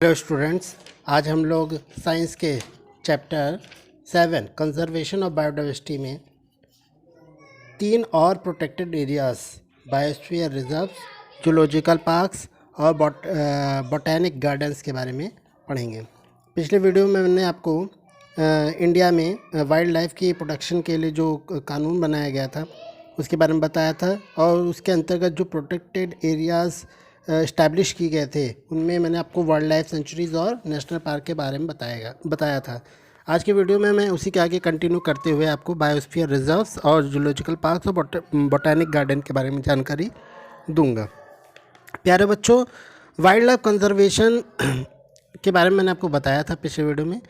Hello students, आज हम लोग साइंस के चैप्टर 7 कंजर्वेशन ऑफ बायोडाइवर्सिटी में 3 और protected areas biosphere reserves, zoological parks और बॉटैनिक गार्डन्स के बारे में पढ़ेंगे। पिछले वीडियो में मैंने आपको इंडिया में वाइल्ड लाइफ की प्रोटेक्शन के लिए जो कानून बनाया गया था उसके बारे में बताया था, और उसके अंतर्गत जो प्रोटेक्टेड एरियाज़ इस्टेब्लिश किए गए थे उनमें मैंने आपको वाइल्ड लाइफ सेंचुरीज़ और नेशनल पार्क के बारे में बताया था। आज के वीडियो में मैं उसी के आगे कंटिन्यू करते हुए आपको बायोस्फीयर रिजर्व्स और जूलॉजिकल पार्क्स और बॉटैनिक गार्डन के बारे में जानकारी दूंगा। प्यारे बच्चों, वाइल्ड लाइफ कंजर्वेशन के बारे में मैंने आपको बताया था पिछले वीडियो में,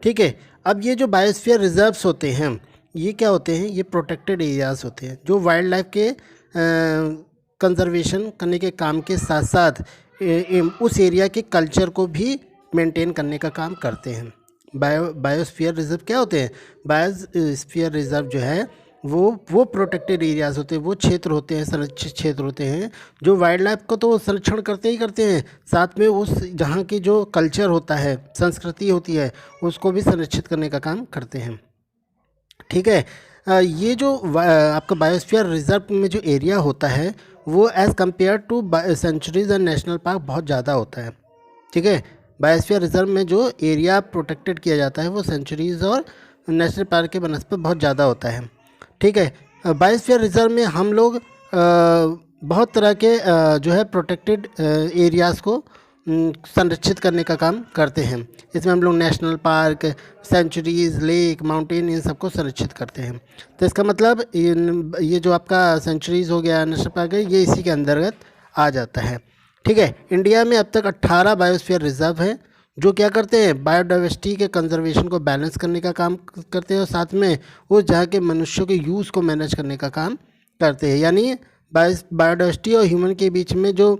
ठीक है। अब ये जो बायोस्फीयर रिजर्व्स होते हैं ये क्या होते हैं? ये प्रोटेक्टेड एरियाज़ होते हैं जो वाइल्ड लाइफ के कंजर्वेशन करने के काम के साथ साथ उस एरिया के कल्चर को भी मेंटेन करने का काम करते हैं। बायोस्फीयर रिजर्व क्या होते हैं? बायोस्फीयर रिजर्व जो है वो प्रोटेक्टेड एरियाज़ होते हैं, वो क्षेत्र होते हैं, संरक्षित क्षेत्र होते हैं जो वाइल्ड लाइफ को तो संरक्षण करते ही करते हैं, साथ में उस जहाँ की जो कल्चर होता है, संस्कृति होती है, उसको भी संरक्षित करने का काम करते हैं, ठीक है। ये जो आपका बायोस्फीयर रिजर्व में जो एरिया होता है वो as compare to sanctuaries and national park बहुत ज़्यादा होता है, ठीक है। बायोस्फीयर रिजर्व में जो एरिया प्रोटेक्टेड किया जाता है वो सेंचुरीज़ और नेशनल पार्क के बनस्पत बहुत ज़्यादा होता है, ठीक है। बायोस्फीयर रिजर्व में हम लोग बहुत तरह के जो है प्रोटेक्टेड एरियाज़ को संरक्षित करने का काम करते हैं। इसमें हम लोग national park, sanctuaries, lake, mountain, इन सबको संरक्षित करते हैं। तो इसका मतलब ये जो आपका सेंचुरीज़ हो गया, नेशनल पार्क है, ये इसी के अंतर्गत आ जाता है, ठीक है। इंडिया में अब तक 18 बायोस्फीयर रिजर्व हैं जो क्या करते हैं? बायोडाइवर्सिटी के कंजर्वेशन को बैलेंस करने का काम करते हैं और साथ में वो जहाँ के मनुष्यों के यूज़ को मैनेज करने का काम करते हैं। यानी बायोडाइवर्सिटी और ह्यूमन के बीच में जो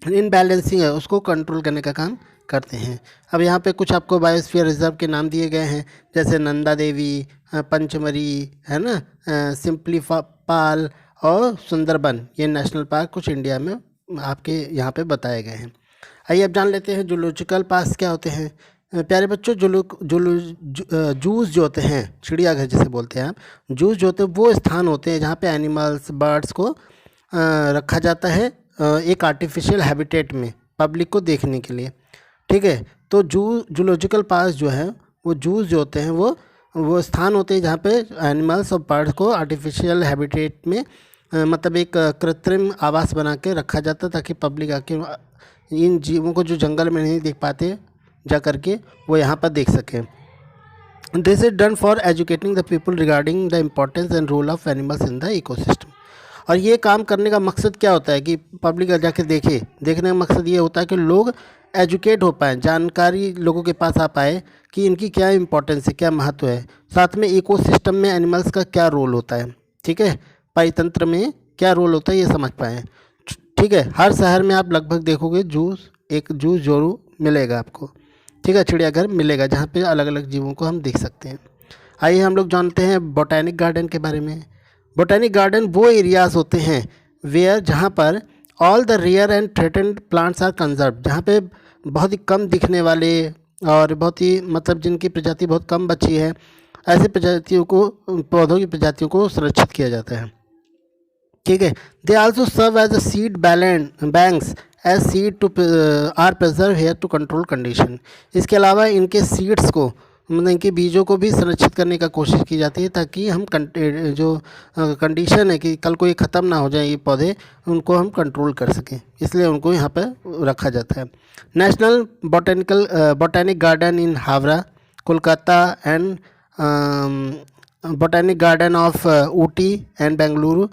इनबैलेंसिंग है उसको कंट्रोल करने का काम करते हैं। अब यहाँ पे कुछ आपको बायोस्फीयर रिजर्व के नाम दिए गए हैं, जैसे नंदा देवी, पंचमरी, है ना, सिंपली पाल और सुंदरबन। ये नेशनल पार्क कुछ इंडिया में आपके यहाँ पे बताए गए हैं। आइए अब जान लेते हैं जूलॉजिकल पार्क्स क्या होते हैं। प्यारे बच्चों, जूस जो होते हैं, चिड़ियाघर जिसे बोलते हैं आप, जूस जो होते हैं वो स्थान होते हैं जहाँ पे एनिमल्स, बर्ड्स को रखा जाता है एक आर्टिफिशियल हैबिटेट में पब्लिक को देखने के लिए, ठीक है। तो जूलॉजिकल पार्क जो है वो जूस जो होते हैं वो स्थान होते हैं जहाँ पे एनिमल्स और बर्ड्स को आर्टिफिशियल हैबिटेट में मतलब एक कृत्रिम आवास बना के रखा जाता है ताकि पब्लिक आके इन जीवों को जो जंगल में नहीं देख पाते जा करके वो यहाँ पर देख सकें। This is done for educating the people regarding the importance and role of animals in the ecosystem. और ये काम करने का मकसद क्या होता है कि पब्लिक जाके देखने का मकसद ये होता है कि लोग एजुकेट हो पाएँ, जानकारी लोगों के पास आ पाए कि इनकी क्या इंपॉर्टेंस है, क्या महत्व है, साथ में इकोसिस्टम में एनिमल्स का क्या रोल होता है, ठीक है, परितंत्र में क्या रोल होता है ये समझ पाएँ, ठीक है। हर शहर में आप लगभग देखोगे एक जूस जरूर मिलेगा आपको, ठीक है, चिड़ियाघर मिलेगा जहाँ पे अलग अलग जीवों को हम देख सकते हैं। आइए हम लोग जानते हैं बोटैनिक गार्डन के बारे में। बोटैनिक गार्डन वो एरियाज़ होते हैं जहाँ पर all the rare and threatened plants are conserve, जहाँ पे बहुत ही कम दिखने वाले और बहुत ही मतलब जिनकी प्रजाति बहुत कम बची है, ऐसे प्रजातियों को, पौधों की प्रजातियों को संरक्षित किया जाता है, ठीक है। They also serve as a seed banks as seed to are preserve here to control condition. इसके अलावा इनके सीड्स को, मतलब इनके बीजों को भी संरक्षित करने का कोशिश की जाती है ताकि हम जो कंडीशन है कि कल को ये ख़त्म ना हो जाए ये पौधे, उनको हम कंट्रोल कर सकें, इसलिए उनको यहाँ पर रखा जाता है। National Botanic garden in Howrah, Kolkata and Botanic Garden of Ooty and Bengaluru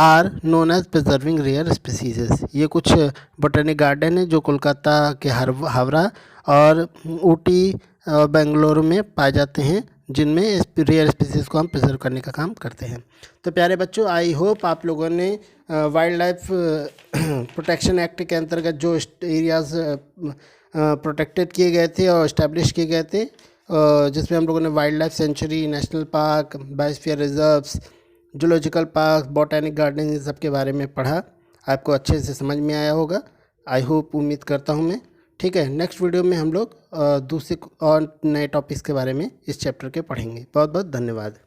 are known as preserving rare species. ये कुछ बोटैनिक गार्डन है जो कोलकाता के हावड़ा और ऊटी और बेंगलुरु में पाए जाते हैं, जिनमें रेयर स्पीसीज़ को हम प्रिजर्व करने का काम करते हैं। तो प्यारे बच्चों, आई होप आप लोगों ने वाइल्ड लाइफ प्रोटेक्शन एक्ट के अंतर्गत जो एरियाज़ प्रोटेक्टेड किए गए थे और इस्टेब्लिश किए गए थे, जिसमें हम लोगों ने wild life sanctuary, national park, biosphere reserves, zoological park, botanic garden, इन सब के बारे में पढ़ा, आपको अच्छे से समझ में आया होगा। आई होप, उम्मीद करता हूँ मैं, ठीक है, नेक्स्ट वीडियो में हम लोग दूसरे और नए टॉपिक्स के बारे में इस चैप्टर के पढ़ेंगे। बहुत बहुत धन्यवाद।